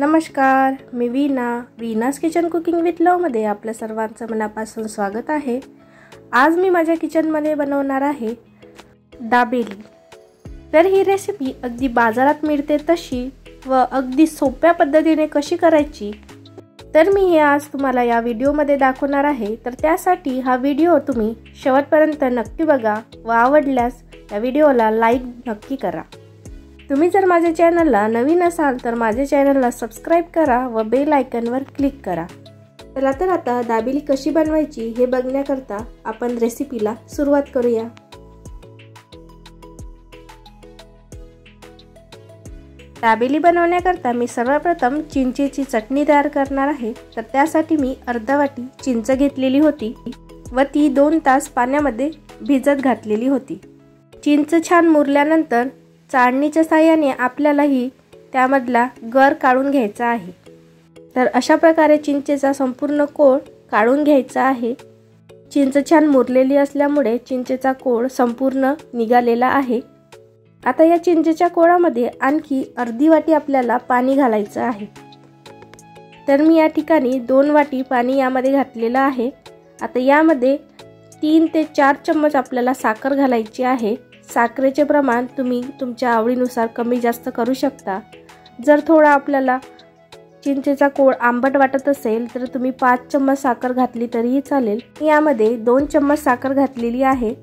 नमस्कार, मी वीनास kitchen cooking with लव मध्ये आपल्या सर्वांचं मनापासून स्वागत आहे। आज मी माझ्या किचनमध्ये बनवणार आहे दाबेली। तर ही रेसिपी अगदी बाजारात मिळते तशी व अगदी सोप्या पद्धतीने कशी करायची तर मी हे आज तुम्हाला या व्हिडिओमध्ये दाखवणार आहे। तर त्यासाठी हा व्हिडिओ तुम्ही शेवटपर्यंत नक्की बघा व आवडल्यास या व्हिडिओला लाईक नक्की करा। तुम्ही जर माझ्या चॅनलला नवीन असाल तर माझ्या चॅनलला सबस्क्राइब करा व बेल आयकॉनवर क्लिक करा। चला तर आता दाबेली कशी बनवायची हे बघण्याकरता आपण रेसिपीला सुरुवात करूया। दाबेली बनवण्याकरता मी सर्वप्रथम चिंचेची चटणी तयार करणार आहे। तर त्यासाठी मी अर्धा वाटी चिंच घेतलेली होती व ती 2 तास पाण्यामध्ये भिजत घातलेली होती। चिंच छान मुरल्यानंतर चाळणीच्या साहाय्याने आपल्याला ही त्यामधला गर काढून घ्यायचा आहे। तर अशा प्रकारे चिंचेचा संपूर्ण कोळ काढून घ्यायचा आहे। चिंच छान मुरलेली असल्यामुळे चिंचेचा कोळ संपूर्ण निघालेला आहे। आता या चिंचेच्या कोळामध्ये आणखी अर्धी वाटी आपल्याला पाणी घालायचं आहे। तर मी या ठिकाणी 2 वाटी पाणी यामध्ये घातलेलं आहे। आता यामध्ये 3 ते 4 चम्मच आपल्याला साखर घालायची आहे। साखरेचे प्रमाण तुम्ही तुमच्या आवडीनुसार कमी जास्त करू शकता। जर थोडा आपल्याला चिंचेचा कोळ आंबट वाटत असेल तर तुम्ही 5 चम्मच साखर घातली तरीही चालेल। यामध्ये 2 चम्मच साखर घातलेली आहे।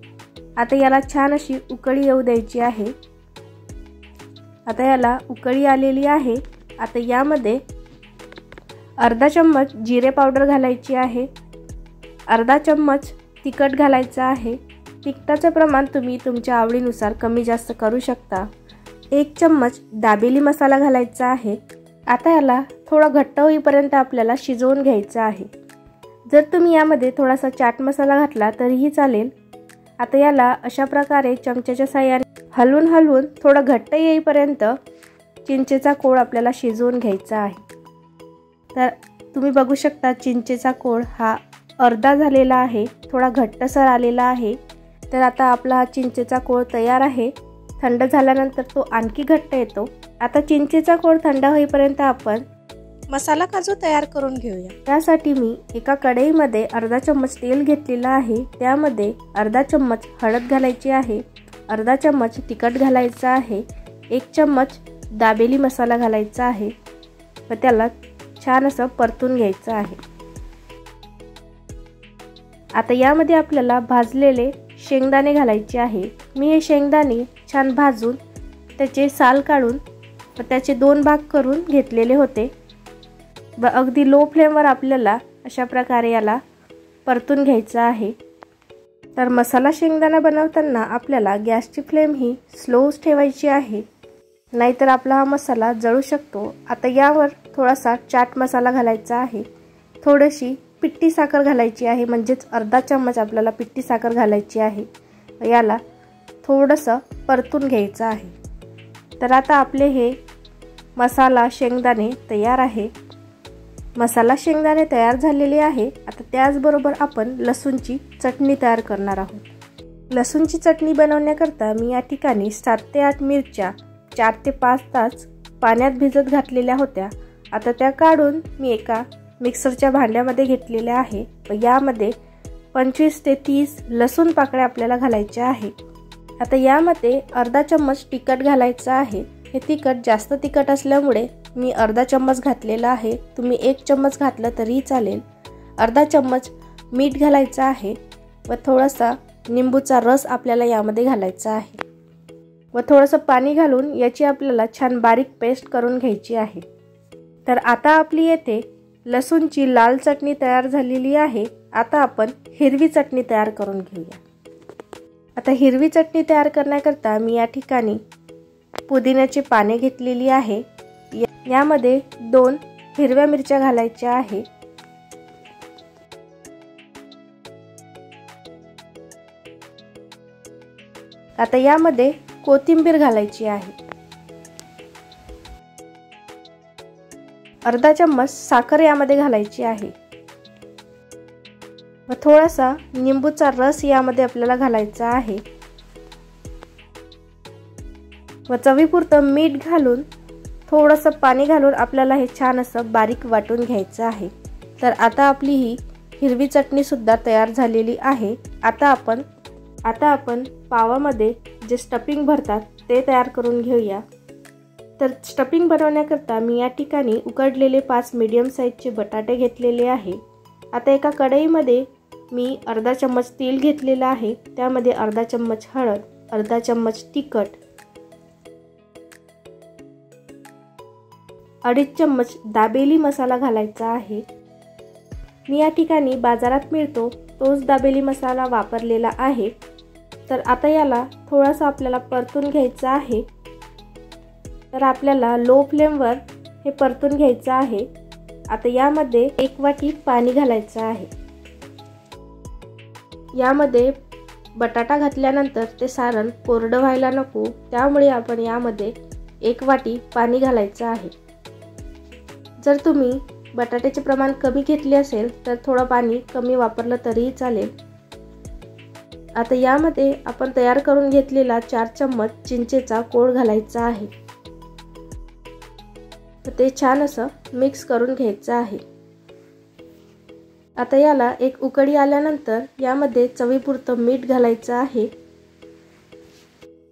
आता याला छान अशी उकळी येऊ द्यायची आहे। आता याला उकळी आलेली आहे। आता यामध्ये अर्धा चम्मच जिरे पावडर घालायची आहे। अर्धा चम्मच तिखट घालायचं आहे। तिखटाचं प्रमाण तुम्ही तुमच्या आवडीनुसार कमी जास्त करू शकता। 1 चम्मच दाबेली मसाला घालायचा आहे। आता याला थोडा घट्ट होईपर्यंत आपल्याला शिजवून घ्यायचं आहे। जर तुम्ही यामध्ये थोडासा चाट मसाला घातला तरीही चालेल। आता याला अशा प्रकारे चमच्याच्या साहाय्याने हलवून थोडं घट्ट येईपर्यंत चिंचेचा कोळ आपल्याला शिजवून घ्यायचा आहे। तर तुम्ही बघू शकता चिंचेचा कोळ हा अर्धा झालेला आहे, थोडा घट्टसर आलेला आहे। तर आता आपला चिंचेचा कोळ तयार आहे। थंड झाल्यानंतर तो आणखी घट्ट येतो। आता चिंचेचा कोळ थंड होईपर्यंत आपण मसाला काजू तयार करून घेऊया। त्यासाठी मी एका कढईमध्ये अर्धा चम्मच तेल घेतलेला आहे। त्यामध्ये अर्धा चम्मच हळद घालायची आहे, अर्धा चम्मच तिखट घालायचा आहे, 1 चम्मच दाबेली मसाला घालायचा आहे व त्याला छान असं परतून घ्यायचं आहे। आता यामध्ये आपल्याला भाजलेले शेंगदाणे घालायचे आहे। मी हे शेंगदाणे छान भाजून त्याचे साल काढून व त्याचे 2 भाग करून घेतलेले होते व अगदी लो फ्लेमवर आपल्याला अशा प्रकारे याला परतून घ्यायचं आहे। तर मसाला शेंगदाणा बनवताना आपल्याला गॅसची फ्लेम ही स्लोच ठेवायची आहे, नाहीतर आपला हा मसाला जळू शकतो। आता यावर थोडासा चाट मसाला घालायचा आहे, थोडीशी पिठी साखर घालायची आहे, म्हणजेच अर्धा चम्मच आपल्याला पिठी साखर घालायची आहे। याला थोडंसं परतून घ्यायचं आहे। तर आता आपले हे मसाला शेंगदाणे तयार आहे। मसाला शेंगदाणे तयार झालेले आहे। आता त्याचबरोबर आपण लसूणची चटणी तयार करणार आहोत। लसूणची चटणी बनवण्याकरता मी या ठिकाणी 7 ते 8 मिरच्या 4 ते 5 तास पाण्यात भिजत घातलेल्या होत्या। आता त्या काढून मी एका मिक्सरच्या भांड्यामध्ये घेतलेल्या आहे व यामध्ये 25 ते 30 लसूण पाकळ्या आपल्याला घालायच्या आहे। आता यामध्ये अर्धा चम्मच तिखट घालायचं आहे। हे तिखट जास्त तिखट असल्यामुळे मी अर्धा चम्मच घातलेला आहे, तुम्ही 1 चम्मच घातलं तरीही चालेल। अर्धा चम्मच मीठ घालायचं आहे व थोडासा निंबूचा रस आपल्याला यामध्ये घालायचा आहे व थोडंसं पाणी घालून याची आपल्याला छान बारीक पेस्ट करून घ्यायची आहे। तर आता आपली येथे लसूणची लाल चटणी तयार झालेली आहे। आता आपण हिरवी चटणी तयार करून घेऊया। आता हिरवी चटणी तयार करण्याकरता मी या ठिकाणी पुदिन्याची पाने घेतलेली आहे। यामध्ये 2 हिरव्या मिरच्या घालायच्या आहे। आता यामध्ये कोथिंबीर घालायची आहे। अर्धा चम्मच साखर यामध्ये घालायची आहे व थोडासा निंबूचा रस यामध्ये आपल्याला घालायचा आहे व चवीपुरतं मीठ घालून थोडंसं पाणी घालून आपल्याला हे छान असं बारीक वाटून घ्यायचं आहे। तर आता आपली ही हिरवी चटणी सुद्धा तयार झालेली आहे। आता आपण पावामध्ये जे स्टफिंग भरतात ते तयार करून घेऊया। तर स्टफिंग बनवण्याकरता मी या ठिकाणी उकडलेले 5 मीडियम साईजचे बटाटे घेतलेले आहे। आता एका कढईमध्ये मी अर्धा चम्मच तेल घेतलेला आहे, त्यामध्ये अर्धा चम्मच हळद, अर्धा चम्मच तिखट, 2.5 चम्मच दाबेली मसाला घालायचा आहे। मी या ठिकाणी बाजारात मिळतो तोच दाबेली मसाला वापरलेला आहे। तर आता याला थोडासा आपल्याला परतून घ्यायचा आहे। तर आपल्याला लो फ्लेमवर हे परतून घ्यायचं आहे। आता यामध्ये 1 वाटी पाणी घालायचं आहे। यामध्ये बटाटा घातल्यानंतर ते सारण कोरडं व्हायला नको, त्यामुळे आपण यामध्ये 1 वाटी पाणी घालायचं आहे। जर तुम्ही बटाट्याचे प्रमाण कमी घेतले असेल तर थोडं पाणी कमी वापरलं तरीही चालेल। आता यामध्ये आपण तयार करून घेतलेला 4 चम्मच चिंचेचा कोळ घालायचा आहे। ते छान असं मिक्स करून घ्यायचं आहे। आता याला एक उकळी आल्यानंतर यामध्ये चवीपुरतं मीठ घालायचं आहे।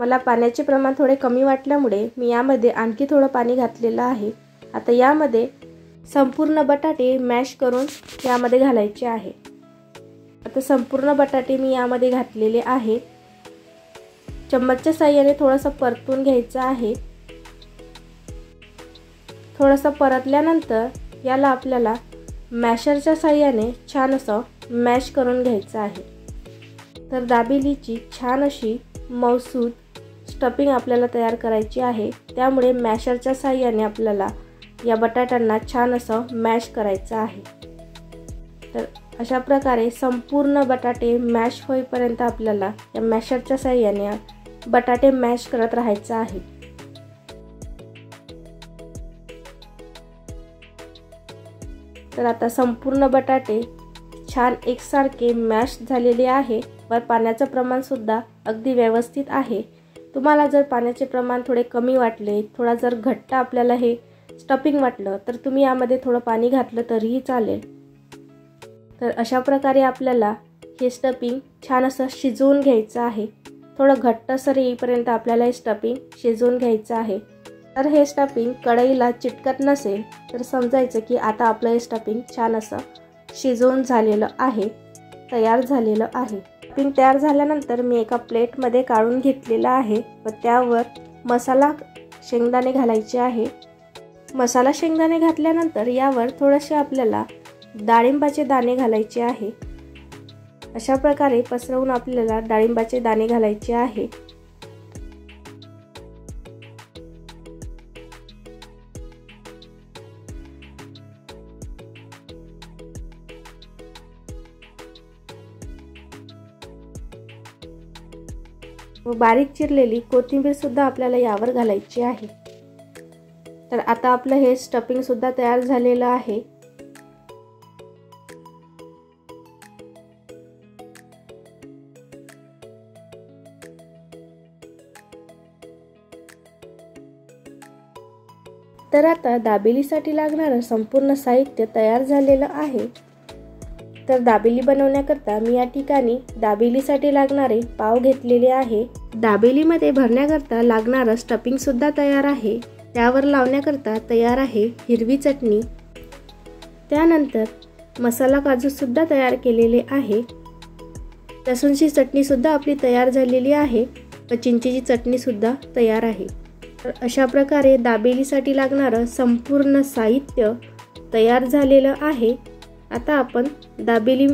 मला पाण्याचे प्रमाण थोडे कमी वाटल्यामुळे मी यामध्ये आणखी थोडं पाणी घातलेलं आहे। आता यामध्ये संपूर्ण बटाटे मॅश करून यामध्ये घालायचे आहे। आता संपूर्ण बटाटे मी यामध्ये घातलेले आहे। चम्मचच्या साहाय्याने थोडंसं परतून घ्यायचं आहे। थोडंसं परतल्यानंतर याला आपल्याला मॅशरच्या साहाय्याने छान असं मॅश करून घ्यायचं आहे। तर दाबेलीची छान अशी मऊसूद स्टफिंग आपल्याला तयार करायची आहे, त्यामुळे मॅशरच्या साहाय्याने आपल्याला या बटाट्यांना छान असं मॅश करायचं आहे। तर अशा प्रकारे संपूर्ण बटाटे मॅश होईपर्यंत आपल्याला या मॅशरच्या साहाय्याने बटाटे मॅश करत राहायचं आहे। तर आता संपूर्ण बटाटे छान एकसारखे मॅश झालेले आहे व पाण्याचं प्रमाण सुद्धा अगदी व्यवस्थित आहे। तुम्हाला जर पाण्याचे प्रमाण थोडे कमी वाटले, थोडा जर घट्ट आपल्याला हे स्टफिंग वाटलं तर तुम्ही यामध्ये थोडं पाणी घातलं तरीही चालेल। तर अशा प्रकारे आपल्याला हे स्टफिंग छान असं शिजवून घ्यायचं आहे। थोडं घट्टसर येईपर्यंत आपल्याला हे स्टफिंग शिजवून घ्यायचं आहे। तर हे स्टफिंग कढईला चिटकत नसेल तर समजायचं की आता आपलं हे स्टफिंग छान असं शिजवून झालेलं आहे, तयार झालेलं आहे। स्टफिंग तयार झाल्यानंतर मी एका प्लेटमध्ये काढून घेतलेलं आहे व त्यावर मसाला शेंगदाणे घालायचे आहे। मसाला शेंगदाणे घातल्यानंतर यावर थोडेसे आपल्याला डाळिंबाचे दाणे घालायचे आहे। अशा प्रकारे पसरवून आपल्याला डाळिंबाचे दाणे घालायचे आहे। व बारीक चिरलेली कोथिंबीर सुद्धा आपल्याला यावर घालायची आहे। तर आता आपलं हे स्टफिंग सुद्धा तयार झालेलं आहे। तर आता दाबेलीसाठी लागणारं संपूर्ण साहित्य तयार झालेलं आहे। तर दाबेली बनवण्याकरता मी या ठिकाणी दाबेलीसाठी लागणारे पाव घेतलेले आहे। दाबेलीमध्ये भरण्याकरता लागणारं स्टफिंग सुद्धा तयार आहे। त्यावर लावण्याकरता तयार आहे हिरवी चटणी। त्यानंतर मसाला काजू सुद्धा तयार केलेले आहे। लसूणची चटणी सुद्धा आपली तयार झालेली आहे व चिंचेची चटणी सुद्धा तयार आहे। तर अशा प्रकारे दाबेलीसाठी लागणारं संपूर्ण साहित्य तयार झालेलं आहे। आता आपण दाबेली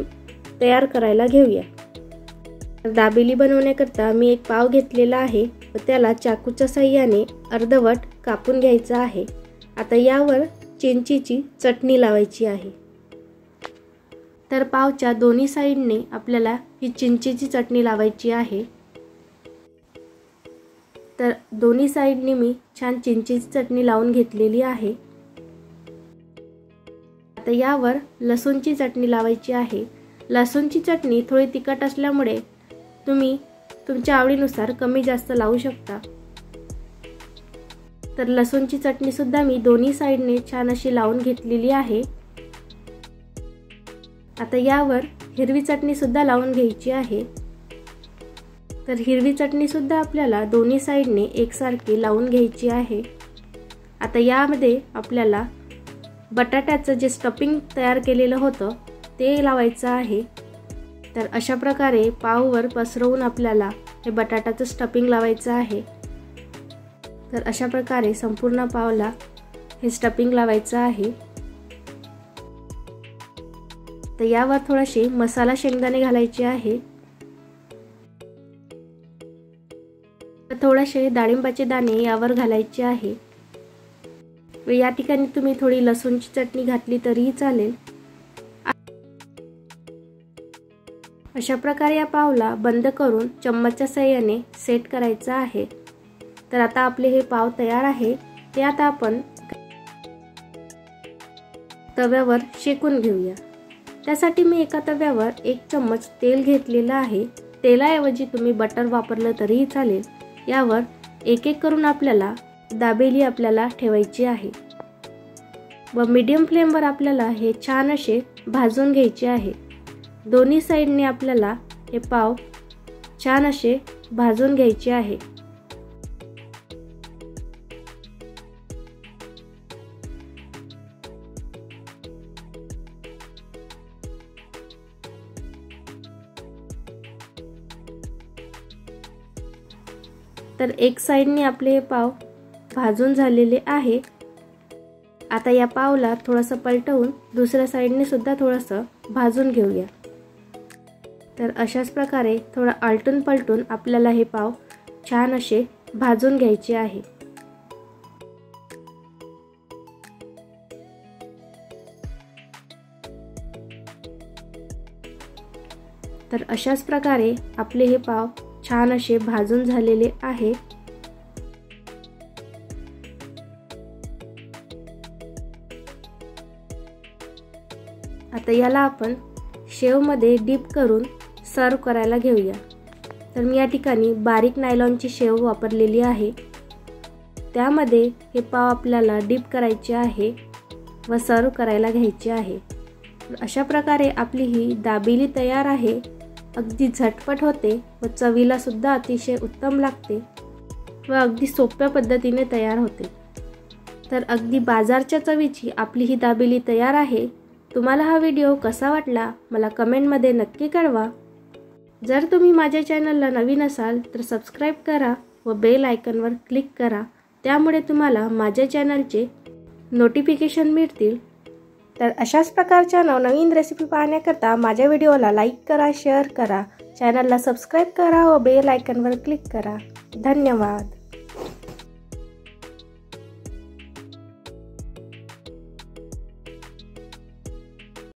तयार करायला घेऊया। दाबेली बनवण्याकरता मी एक पाव घेतलेला आहे व त्याला चाकूच्या साहाय्याने अर्धवट कापून घ्यायचा आहे। आता यावर चिंचेची चटणी लावायची आहे। तर पावच्या दोन्ही साईडने आपल्याला ही चिंचेची चटणी लावायची आहे। तर दोन्ही साईडने मी छान चिंचेची चटणी लावून घेतलेली आहे। आता यावर लसूणची चटणी लावायची आहे। लसूणची चटणी थोडी तिखट असल्यामुळे तुम्ही तुमच्या आवडीनुसार कमी जास्त लावू शकता। तर तर लसूणची चटणी सुद्धा मी दोन्ही साइडने छान अशी लावून घेतलेली आहे। आता यावर हिरवी चटणी सुद्धा लावून घ्यायची आहे। तर हिरवी चटणी सुद्धा आपल्याला दोन्ही साइडने एकसारखी लावून घ्यायची आहे। आता यामध्ये आपल्याला बटाट्याचं जे स्टफिंग तयार केलेलं होतं ते लावायचं आहे। तर अशा प्रकारे पाववर पसरवून आपल्याला हे बटाट्याचं स्टफिंग लावायचं आहे। तर अशा प्रकारे संपूर्ण पावला हे स्टफिंग लावायचं आहे। तर यावर थोडेसे मसाला शेंगदाणे घालायचे आहे। तर थोडेसे डाळिंबाचे दाणे यावर घालायचे आहे। व या ठिकाणी तुम्ही थोडी लसूणची चटणी घातली तरीही चालेल। अशा प्रकारे या पावला बंद करून चम्मचच्या साहाय्याने सेट करायचा आहे। तर आता आपले हे पाव तयार आहे, ते आता आपण तव्यावर शेकून घेऊया। त्यासाठी मी एका तव्यावर 1 चम्मच तेल घेतलेलं आहे। तेलाऐवजी तुम्ही बटर वापरलं तरीही चालेल। यावर एक एक करून आपल्याला दाबेली आपल्याला ठेवायची आहे व मीडियम फ्लेमवर आपल्याला हे छान असे भाजून घ्यायचे आहे। दोन्ही साइडने आपल्याला हे पाव छान असे भाजून घ्यायचे आहे। तर एक साइडने आपले हे पाव भाजून झालेले आहे। आता या पावला थोडंसं पलटवून दुसऱ्या साइडने सुद्धा थोडंसं भाजून घेऊया। तर अशाच प्रकारे थोडं आलटून पलटून आपल्याला हे पाव छान असे भाजून घ्यायचे आहे। तर अशाच प्रकारे आपले हे पाव छान असे भाजून झालेले आहे। आता याला आपण शेव मध्ये डीप करून सर्व करायला घेऊया। तर मी या ठिकाणी बारीक नायलॉनची शेव वापरलेली आहे। त्यामध्ये हे पाव आपल्याला डीप करायचे आहे व सर्व करायला घ्यायचे आहे। अशा प्रकारे आपली ही दाबेली तयार आहे। अगदी झटपट होते व चवीला सुद्धा अतिशय उत्तम लागते व अगदी सोप्या पद्धतीने तयार होते। तर अगदी बाजारच्या चवीची आपली ही दाबेली तयार आहे। तुम्हाला हा व्हिडिओ कसा वाटला मला कमेंटमध्ये नक्की कळवा। जर तुम्ही माझ्या चॅनलला नवीन असाल तर सबस्क्राईब करा व बेल आयकॉनवर क्लिक करा, त्यामुळे तुम्हाला माझ्या चॅनलचे नोटिफिकेशन मिळतील। तर अशाच प्रकारच्या नवनवीन रेसिपी पाहण्याकरता माझ्या व्हिडिओला लाईक करा, शेअर करा, चॅनलला सबस्क्राईब करा व बेल आयकॉनवर क्लिक करा। धन्यवाद।